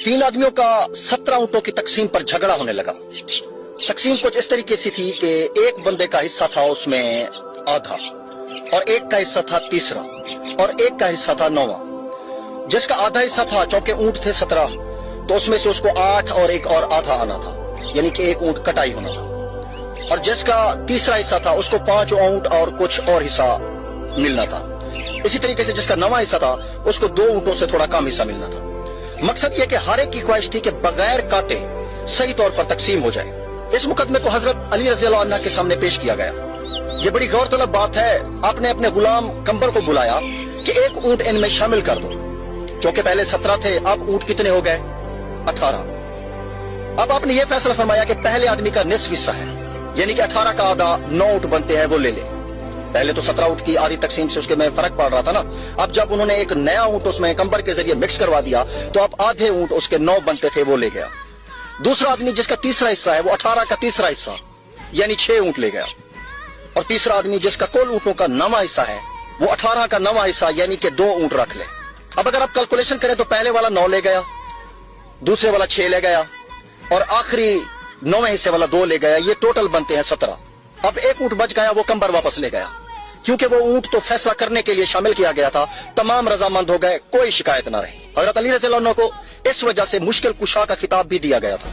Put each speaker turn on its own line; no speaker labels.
3 आदमियों का 17 ऊंटों की तकसीम पर झगड़ा होने लगा। तकसीम कुछ इस तरीके से थी कि एक बंदे का हिस्सा था उसमें आधा, और एक का हिस्सा था तीसरा, और एक का हिस्सा था 9वां। जिसका आधा हिस्सा था, चौके ऊंट थे 17, तो उसमें से उसको 8 और एक और आधा आना था, यानी कि एक ऊंट कटाई होना था। और जिसका तीसरा हिस्सा था उसको 5 ऊंट और कुछ और हिस्सा मिलना था। इसी तरीके से जिसका 9वां हिस्सा था उसको 2 ऊंटों से थोड़ा कम हिस्सा मिलना था। मकसद यह कि हर एक की ख्वाहिश थी कि बगैर काटे सही तौर पर तकसीम हो जाए। इस मुकदमे को हजरत अली रज़ियल्लाहु अन्हु के सामने पेश किया गया। ये बड़ी गौरतलब बात है। आपने अपने गुलाम कंबर को बुलाया कि एक ऊंट इनमें शामिल कर दो। क्योंकि पहले 17 थे, अब ऊंट कितने हो गए? 18। अब आपने ये फैसला फरमाया कि पहले आदमी का निस्फ हिस्सा है, यानी कि 18 का आधा 9 ऊंट बनते हैं, वो ले ले। पहले तो 17 ऊंट की आधी तकसीम से उसके में फर्क पड़ रहा था ना। अब जब उन्होंने एक नया ऊंट उसमें कंबर के जरिए मिक्स करवा दिया तो अब आधे ऊंट उसके 9 बनते थे, वो ले गया। दूसरा आदमी जिसका तीसरा हिस्सा है वो 18 का तीसरा हिस्सा यानी 6 ऊंट ले गया। और तीसरा आदमी जिसका कुल ऊंटों का 9वां हिस्सा है वो 18 का 9वां हिस्सा यानी कि 2 ऊंट रख ले। अब अगर आप कैलकुलेशन करें तो पहले वाला 9 ले गया, दूसरे वाला 6 ले गया, और आखिरी 9वें हिस्से वाला 2 ले गया। ये टोटल बनते हैं 17। अब एक ऊंट बच गया, वो कंबर वापस ले गया। क्योंकि वो ऊंट तो फैसला करने के लिए शामिल किया गया था, तमाम रजामंद हो गए, कोई शिकायत ना रही। हज़रत अली रज़ियल्लाहु अन्हु को इस वजह से मुश्किल कुशा का खिताब भी दिया गया था।